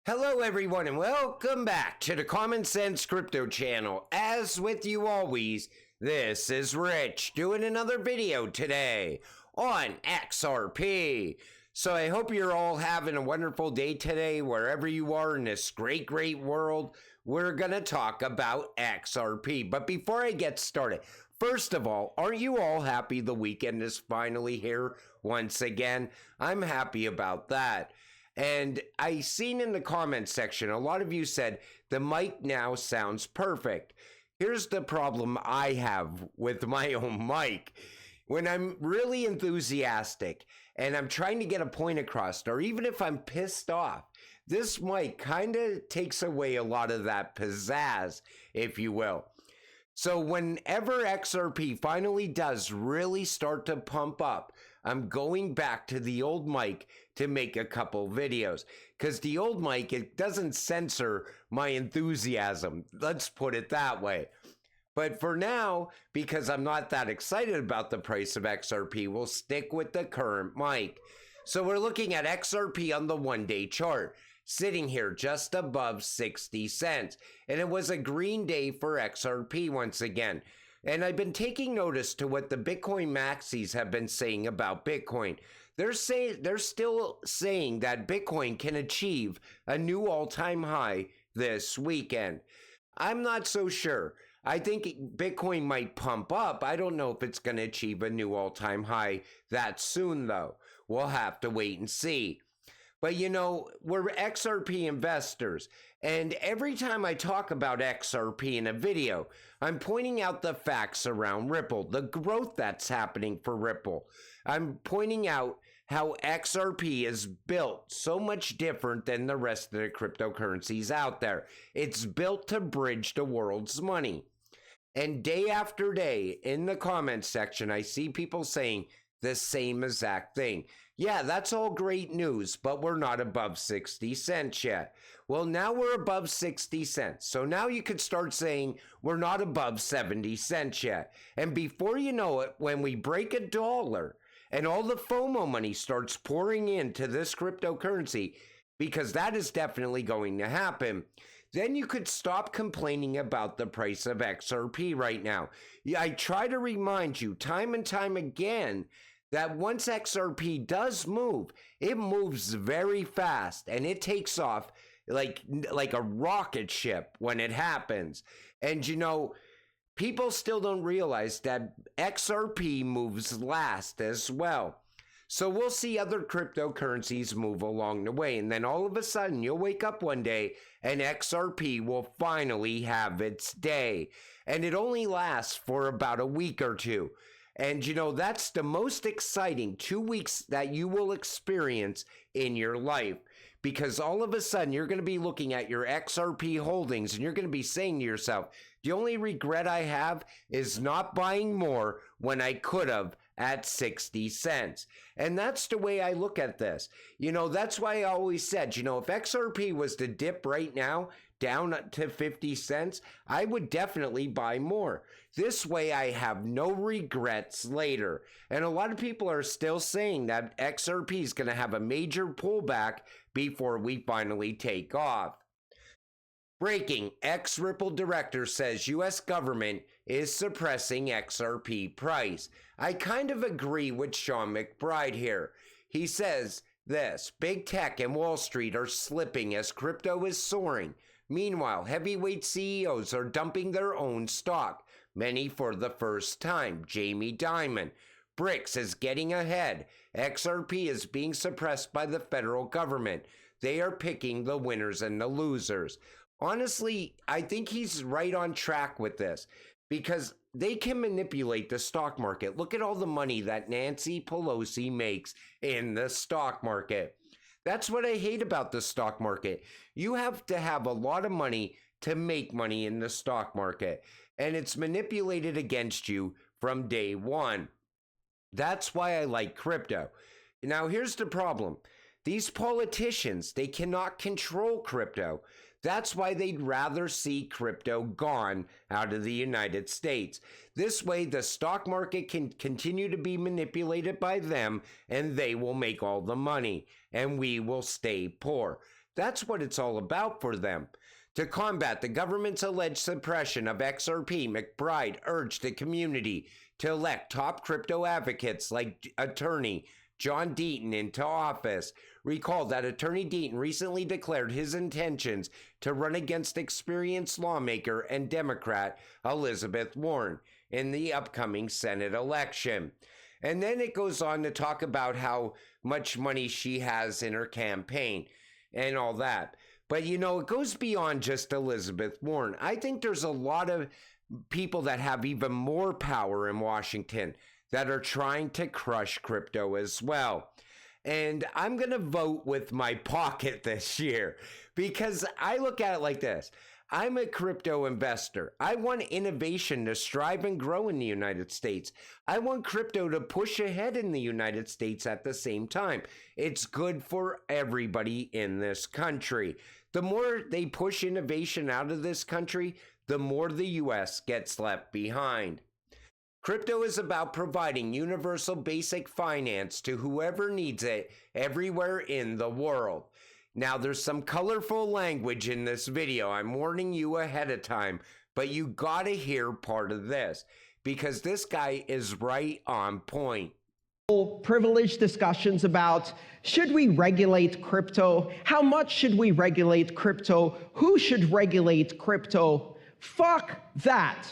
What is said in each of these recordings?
Hello everyone and welcome back to the Common Sense Crypto channel. As with you always, this is Rich doing another video today on XRP. So I hope you're all having a wonderful day today wherever you are in this great world. We're going to talk about XRP. But before I get started, first of all, aren't you all happy the weekend is finally here once again? I'm happy about that. And I seen in the comments section, a lot of you said the mic now sounds perfect. Here's the problem I have with my own mic. When I'm really enthusiastic and I'm trying to get a point across, or even if I'm pissed off, this mic kind of takes away a lot of that pizzazz, if you will. So whenever XRP finally does really start to pump up, I'm going back to the old mic to make a couple videos. Because the old mic, it doesn't censor my enthusiasm. Let's put it that way. But for now, because I'm not that excited about the price of XRP, we'll stick with the current mic. So we're looking at XRP on the one-day chart, sitting here just above 60 cents. And it was a green day for XRP once again. And I've been taking notice to what the Bitcoin maxis have been saying about Bitcoin. They're still saying that Bitcoin can achieve a new all-time high this weekend. I'm not so sure. I think Bitcoin might pump up. I don't know if it's going to achieve a new all-time high that soon, though. We'll have to wait and see. But you know, we're XRP investors, and every time I talk about XRP in a video, I'm pointing out the facts around Ripple, the growth that's happening for Ripple. I'm pointing out how XRP is built so much different than the rest of the cryptocurrencies out there. It's built to bridge the world's money. And day after day, in the comments section, I see people saying the same exact thing. Yeah, that's all great news, but we're not above 60 cents yet. Well, now we're above 60 cents. So now you could start saying we're not above 70 cents yet. And before you know it, when we break $1 and all the FOMO money starts pouring into this cryptocurrency, because that is definitely going to happen, then you could stop complaining about the price of XRP right now. I try to remind you time and time again that once XRP does move, it moves very fast and it takes off like a rocket ship when it happens. And you know, people still don't realize that XRP moves last as well. So we'll see other cryptocurrencies move along the way, and then all of a sudden you'll wake up one day and XRP will finally have its day. And it only lasts for about a week or two. And you know, that's the most exciting 2 weeks that you will experience in your life. Because all of a sudden you're going to be looking at your XRP holdings and you're going to be saying to yourself, the only regret I have is not buying more when I could have at 60 cents. And that's the way I look at this. You know, that's why I always said, you know, if XRP was to dip right now down to 50 cents, I would definitely buy more. This way I have no regrets later. And a lot of people are still saying that XRP is going to have a major pullback before we finally take off. Breaking, Ripple director says U.S. government is suppressing XRP price. I kind of agree with Sean McBride here. He says this, big tech and Wall Street are slipping as crypto is soaring. Meanwhile, heavyweight CEOs are dumping their own stock, many for the first time. Jamie Dimon. BRICS is getting ahead. XRP is being suppressed by the federal government. They are picking the winners and the losers. Honestly, I think he's right on track with this because they can manipulate the stock market. Look at all the money that Nancy Pelosi makes in the stock market. That's what I hate about the stock market. You have to have a lot of money to make money in the stock market, and it's manipulated against you from day one. That's why I like crypto. Now, here's the problem. These politicians, they cannot control crypto. That's why they'd rather see crypto gone out of the United States. This way, the stock market can continue to be manipulated by them, and they will make all the money, and we will stay poor. That's what it's all about for them. To combat the government's alleged suppression of XRP, McBride urged the community to elect top crypto advocates like attorney John Deaton into office. Recall that Attorney Deaton recently declared his intentions to run against experienced lawmaker and Democrat Elizabeth Warren in the upcoming Senate election. And then it goes on to talk about how much money she has in her campaign and all that. But you know, it goes beyond just Elizabeth Warren. I think there's a lot of people that have even more power in Washington that are trying to crush crypto as well. And I'm going to vote with my pocket this year because I look at it like this. I'm a crypto investor. I want innovation to strive and grow in the United States. I want crypto to push ahead in the United States at the same time. It's good for everybody in this country. The more they push innovation out of this country, the more the U.S. gets left behind. Crypto is about providing universal basic finance to whoever needs it everywhere in the world. Now, there's some colorful language in this video. I'm warning you ahead of time, but you gotta hear part of this because this guy is right on point. Privileged discussions about should we regulate crypto? How much should we regulate crypto? Who should regulate crypto? Fuck that.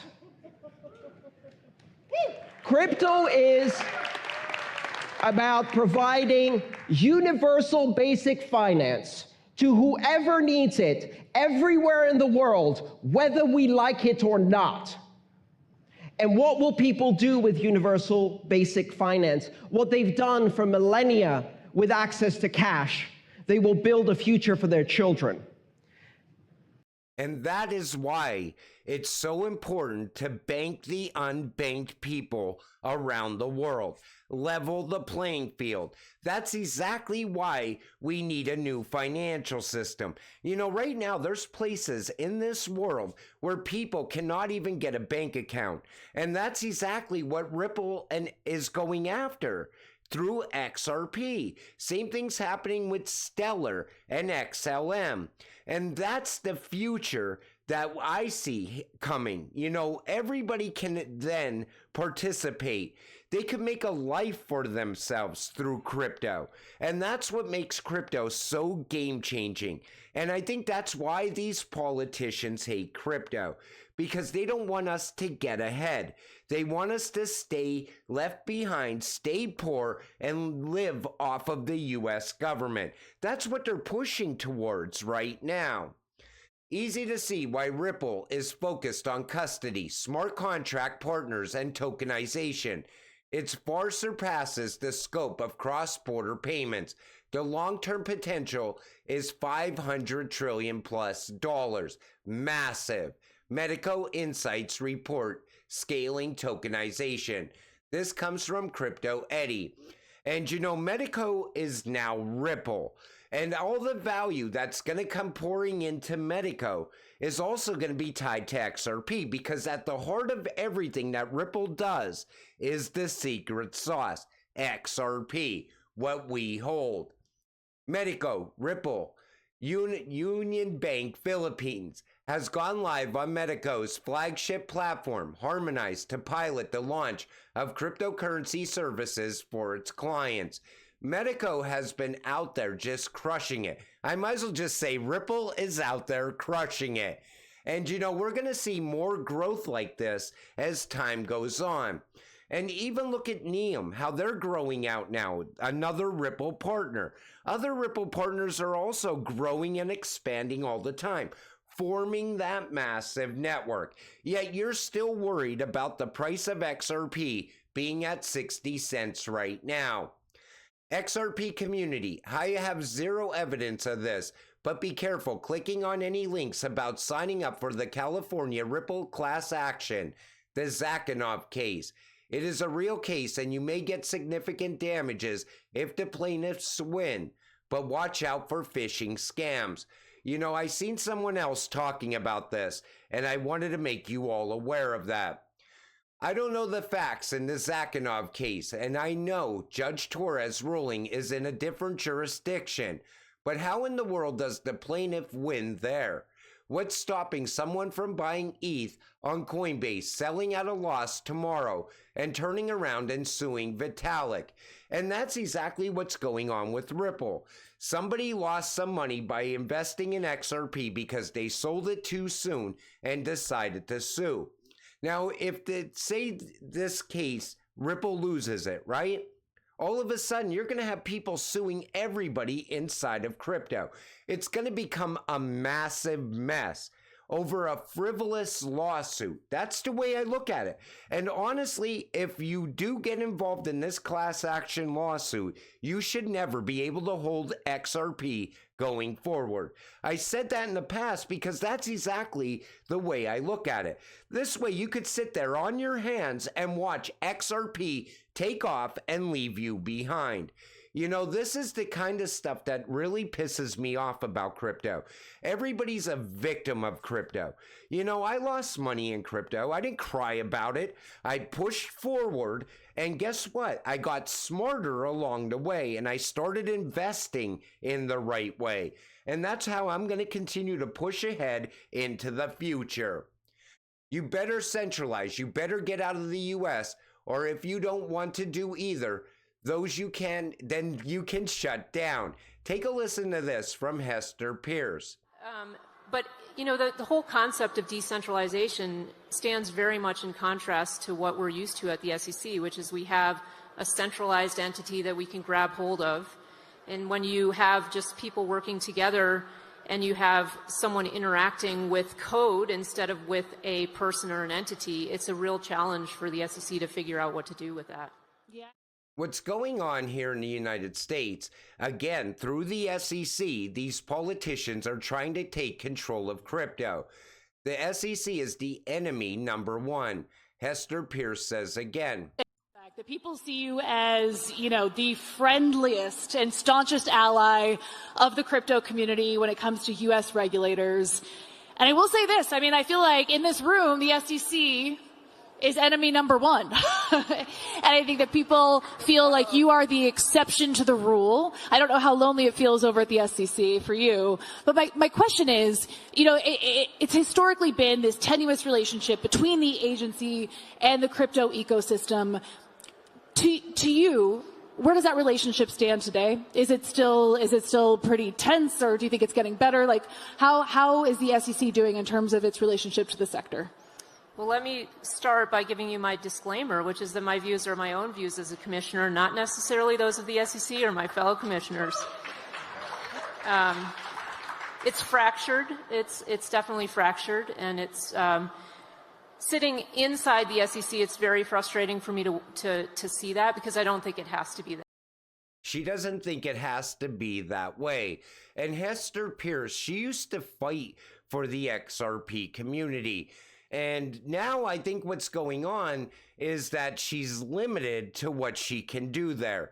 Crypto is about providing universal basic finance to whoever needs it everywhere in the world, whether we like it or not. And what will people do with universal basic finance? What they've done for millennia with access to cash. They will build a future for their children. And that is why it's so important to bank the unbanked people around the world. Level the playing field. That's exactly why we need a new financial system. You know, right now there's places in this world where people cannot even get a bank account. And that's exactly what Ripple is going after through XRP. Same thing's happening with Stellar and XLM. And that's the future that I see coming. You know, everybody can then participate. They can make a life for themselves through crypto. And that's what makes crypto so game-changing. And I think that's why these politicians hate crypto, because they don't want us to get ahead. They want us to stay left behind, stay poor, and live off of the U.S. government. That's what they're pushing towards right now. Easy to see why Ripple is focused on custody, smart contract partners, and tokenization. It far surpasses the scope of cross-border payments. The long-term potential is $500 trillion plus. Massive. Medico Insights report scaling tokenization. This comes from Crypto Eddie. And you know, Medico is now Ripple. And all the value that's going to come pouring into Medico is also going to be tied to XRP, because at the heart of everything that Ripple does is the secret sauce, XRP, what we hold. Medico, Ripple, Union Bank Philippines has gone live on Medico's flagship platform, Harmonized, to pilot the launch of cryptocurrency services for its clients. Medico has been out there just crushing it. I might as well just say Ripple is out there crushing it. And you know, we're going to see more growth like this as time goes on. And even look at Neum, how they're growing out now, another Ripple partner. Other Ripple partners are also growing and expanding all the time, forming that massive network. Yet you're still worried about the price of XRP being at 60 cents right now. XRP community, I have zero evidence of this, but be careful clicking on any links about signing up for the California Ripple class action, the Zakhanov case. It is a real case and you may get significant damages if the plaintiffs win, but watch out for phishing scams. You know, I seen someone else talking about this and I wanted to make you all aware of that. I don't know the facts in the Zakhanov case, and I know Judge Torres' ruling is in a different jurisdiction, But how in the world does the plaintiff win there? What's stopping someone from buying ETH on Coinbase, selling at a loss tomorrow, and turning around and suing Vitalik? And that's exactly what's going on with Ripple. Somebody lost some money by investing in XRP because they sold it too soon and decided to sue. Now, if say this case, Ripple loses it, right? All of a sudden, you're going to have people suing everybody inside of crypto. It's going to become a massive mess over a frivolous lawsuit. That's the way I look at it. And honestly, if you do get involved in this class action lawsuit, you should never be able to hold XRP going forward. I said that in the past because that's exactly the way I look at it. This way you could sit there on your hands and watch XRP take off and leave you behind. You know, this is the kind of stuff that really pisses me off about crypto. Everybody's a victim of crypto. You know, I lost money in crypto. I didn't cry about it. I pushed forward, and guess what? I got smarter along the way, and I started investing in the right way. And that's how I'm going to continue to push ahead into the future. You better centralize. You better get out of the U.S., or if you don't want to do either, those you can, then you can shut down. Take a listen to this from Hester Pierce. But, you know, the whole concept of decentralization stands very much in contrast to what we're used to at the SEC, which is we have a centralized entity that we can grab hold of. And when you have just people working together and you have someone interacting with code instead of with a person or an entity, it's a real challenge for the SEC to figure out what to do with that. Yeah. What's going on here in the United States, again, through the SEC, these politicians are trying to take control of crypto. The SEC is the enemy number one. Hester Pierce says again. The people see you as, you know, the friendliest and staunchest ally of the crypto community when it comes to U.S. regulators. And I will say this, I mean, I feel like in this room, the SEC is enemy number one. And I think that people feel like you are the exception to the rule. I don't know how lonely it feels over at the SEC for you. But my question is, you know, it's historically been this tenuous relationship between the agency and the crypto ecosystem. To you, where does that relationship stand today? Is it still pretty tense, or do you think it's getting better? Like, how is the SEC doing in terms of its relationship to the sector? Well, let me start by giving you my disclaimer, which is that my views are my own views as a commissioner, not necessarily those of the SEC or my fellow commissioners. It's fractured. It's definitely fractured, and it's sitting inside the SEC. It's very frustrating for me to see that, because I don't think it has to be that. She doesn't think it has to be that way. And Hester Pierce, she used to fight for the XRP community. And now I think what's going on is that she's limited to what she can do there.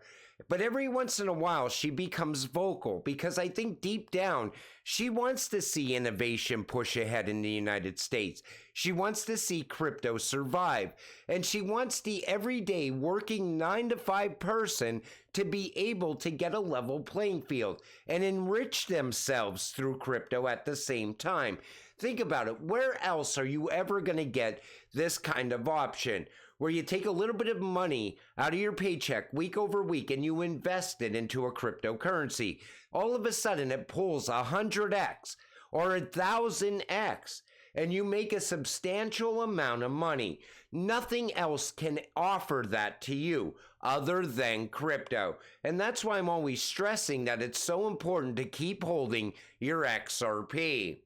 But every once in a while, she becomes vocal, because I think deep down, she wants to see innovation push ahead in the United States. She wants to see crypto survive. And she wants the everyday working 9-to-5 person to be able to get a level playing field and enrich themselves through crypto at the same time. Think about it. Where else are you ever going to get this kind of option, where you take a little bit of money out of your paycheck week over week and you invest it into a cryptocurrency? All of a sudden it pulls 100x or 1,000x, and you make a substantial amount of money. Nothing else can offer that to you other than crypto. And that's why I'm always stressing that it's so important to keep holding your XRP.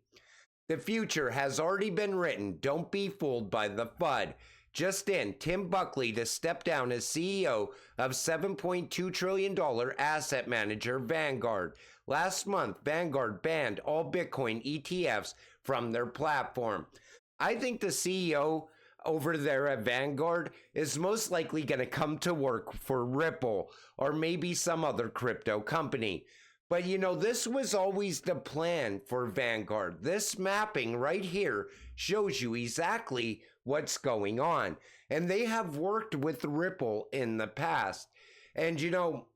The future has already been written. Don't be fooled by the FUD. Just in, Tim Buckley to step down as CEO of $7.2 trillion asset manager Vanguard. Last month, Vanguard banned all Bitcoin ETFs from their platform. I think the CEO over there at Vanguard is most likely going to come to work for Ripple or maybe some other crypto company. But you know, this was always the plan for Vanguard. This mapping right here shows you exactly what's going on. And they have worked with Ripple in the past. And you know,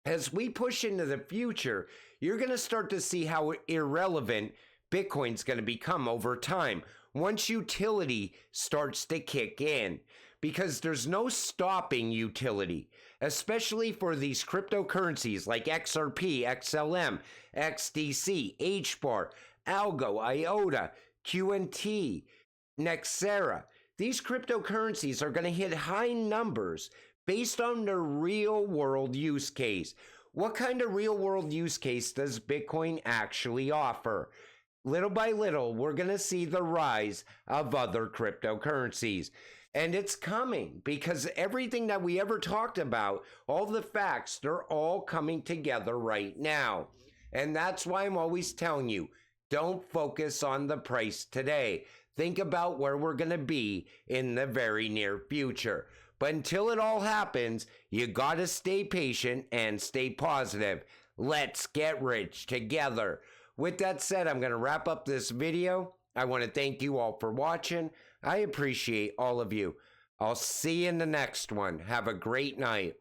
as we push into the future, you're going to start to see how irrelevant Bitcoin's going to become over time once utility starts to kick in. Because there's no stopping utility, especially for these cryptocurrencies like XRP, XLM, XDC, HBAR, Algo, IOTA, QNT, Nexera. These cryptocurrencies are going to hit high numbers based on their real world use case. What kind of real world use case does Bitcoin actually offer? Little by little, we're going to see the rise of other cryptocurrencies. And it's coming because everything that we ever talked about, all the facts, they're all coming together right now. And that's why I'm always telling you, don't focus on the price today. Think about where we're going to be in the very near future. But until it all happens, you got to stay patient and stay positive. Let's get rich together. With that said, I'm going to wrap up this video. I want to thank you all for watching. I appreciate all of you. I'll see you in the next one. Have a great night.